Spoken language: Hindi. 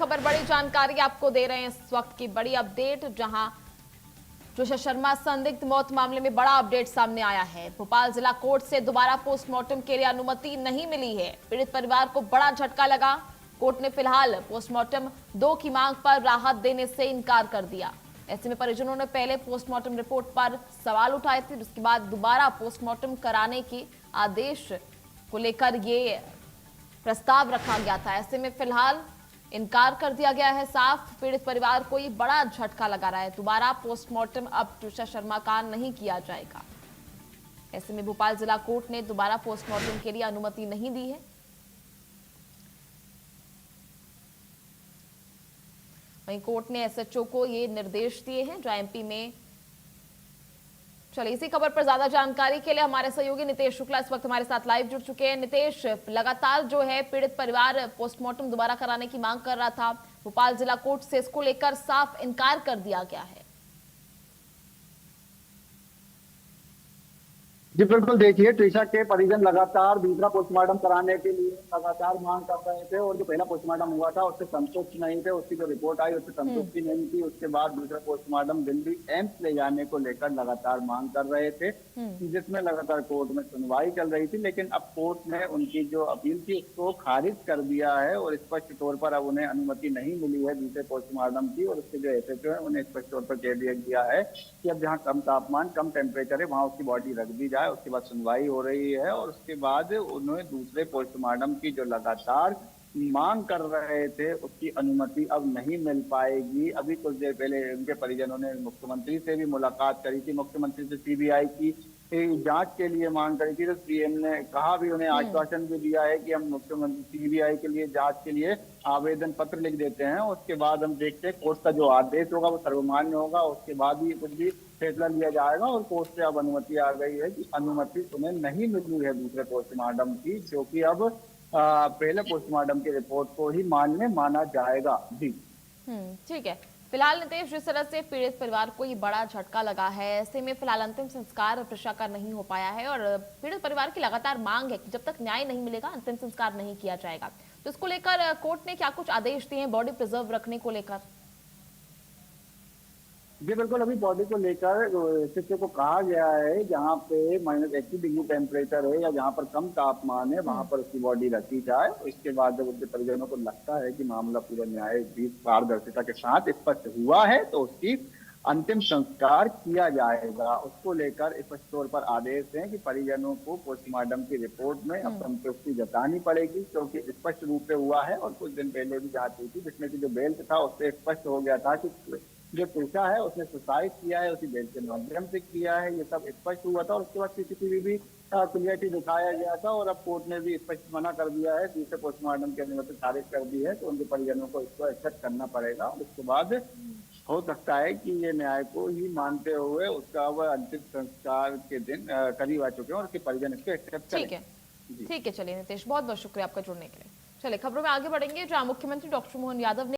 खबर, बड़ी जानकारी आपको दे रहे हैं इस वक्त की बड़ी अपडेट, जहां ट्रिशा शर्मा संदिग्ध मौत मामले में बड़ा अपडेट सामने आया है। भोपाल जिला कोर्ट से दोबारा पोस्टमार्टम के लिए अनुमति नहीं मिली है। पीड़ित परिवार को बड़ा झटका लगा। कोर्ट ने फिलहाल पोस्टमार्टम 2 की मांग पर राहत देने से इनकार कर दिया। ऐसे में परिजनों ने पहले पोस्टमार्टम रिपोर्ट पर सवाल उठाए थे, जिसके बाद दोबारा पोस्टमार्टम कराने के आदेश को लेकर ये प्रस्ताव रखा गया था। ऐसे में फिलहाल इनकार कर दिया गया है साफ। पीड़ित परिवार को ये बड़ा झटका लगा रहा है। दोबारा पोस्टमार्टम अब ट्रिशा शर्मा का नहीं किया जाएगा। ऐसे में भोपाल जिला कोर्ट ने दोबारा पोस्टमार्टम के लिए अनुमति नहीं दी है। वहीं कोर्ट ने एसएचओ को ये निर्देश दिए हैं, जो एमपी में। चलिए, इसी खबर पर ज्यादा जानकारी के लिए हमारे सहयोगी नितेश शुक्ला इस वक्त हमारे साथ लाइव जुड़ चुके हैं। नितेश, लगातार जो है पीड़ित परिवार पोस्टमार्टम दोबारा कराने की मांग कर रहा था। भोपाल जिला कोर्ट से इसको लेकर साफ इनकार कर दिया गया है। जी बिल्कुल, देखिए ट्रिशा के परिजन लगातार दूसरा पोस्टमार्टम कराने के लिए लगातार मांग कर रहे थे और जो पहला पोस्टमार्टम हुआ था उससे संतुष्ट नहीं थे। उसकी जो रिपोर्ट आई उससे संतुष्टि नहीं थी। उसके बाद दूसरा पोस्टमार्टम दिल्ली एम्स ले जाने को लेकर लगातार मांग कर रहे थे, जिसमें लगातार कोर्ट में सुनवाई चल रही थी। लेकिन अब कोर्ट ने उनकी जो अपील थी उसको खारिज कर दिया है और स्पष्ट तौर पर अब उन्हें अनुमति नहीं मिली है दूसरे पोस्टमार्टम की। और उसके जो एसएचओ है उन्हें स्पष्ट तौर पर कह दिया है कि अब जहाँ कम तापमान कम टेम्परेचर है वहां उसकी बॉडी रख दी जाए। उसके बाद सुनवाई हो रही है और उसके बाद उन्हें दूसरे पोस्टमार्टम की जो लगातार मांग कर रहे थे उसकी अनुमति अब नहीं मिल पाएगी। अभी कुछ देर पहले उनके परिजनों ने मुख्यमंत्री से भी मुलाकात करी थी। मुख्यमंत्री से सीबीआई की जांच के लिए मांग करी थी, तो सीएम ने कहा भी, उन्हें आश्वासन भी दिया है कि हम मुख्यमंत्री सीबीआई के लिए जांच के लिए आवेदन पत्र लिख देते हैं। उसके बाद हम देखते हैं कोर्ट का जो आदेश होगा वो सर्वमान्य होगा। उसके बाद ही कुछ भी फैसला लिया जाएगा। और कोर्ट से अब अनुमति आ गई है कि अनुमति उन्हें नहीं मिली है दूसरे पोस्टमार्टम की, जो कि अब पहले पोस्टमार्टम की रिपोर्ट को ही मान्य माना जाएगा। जी ठीक है। फिलहाल नितेश, जिस तरह से पीड़ित परिवार को ये बड़ा झटका लगा है, ऐसे में फिलहाल अंतिम संस्कार ट्रिशा का नहीं हो पाया है और पीड़ित परिवार की लगातार मांग है कि जब तक न्याय नहीं मिलेगा अंतिम संस्कार नहीं किया जाएगा। तो इसको लेकर कोर्ट ने क्या कुछ आदेश दिए हैं बॉडी प्रिजर्व रखने को लेकर? जी बिल्कुल, अभी बॉडी को लेकर एसएचओ को कहा गया है जहाँ पे -80 डिग्री टेम्परेचर है या जहाँ पर कम तापमान है वहां पर उसकी बॉडी रखी जाए। इसके बाद जब उनके परिजनों को लगता है कि मामला पूरा न्याय पारदर्शिता के साथ स्पष्ट हुआ है तो उसकी अंतिम संस्कार किया जाएगा। उसको लेकर स्पष्ट तौर पर आदेश है कि परिजनों को पोस्टमार्टम की रिपोर्ट में अब संतुष्टि जतानी पड़ेगी, क्योंकि स्पष्ट रूप से हुआ है। और कुछ दिन पहले भी जांच हुई थी जिसमें कि जो बेल्ट था उससे स्पष्ट हो गया था कि जो ट्रिशा है उसने सुसाइड किया है, उसी बेल्ट के माध्यम से किया है। ये सब स्पष्ट हुआ था और उसके बाद सीसीटीवी भी क्लियरिटी दिखाया गया था। और अब कोर्ट ने भी स्पष्ट मना कर दिया है, दूसरे पोस्टमार्टम की अनुमति खारिज कर दी है। तो उनके परिजनों को इसको एक्सेप्ट करना पड़ेगा। उसके बाद हो सकता है कि ये न्याय को ही मानते हुए उसका वह अंतिम संस्कार के दिन करीब आ चुके हैं और उसके परिजन इसको एक्सेप्ट करें। ठीक है। चलिए नितेश, बहुत बहुत शुक्रिया आपका जुड़ने के लिए। चलिए खबरों में आगे बढ़ेंगे, जहां मुख्यमंत्री डॉक्टर मोहन यादव ने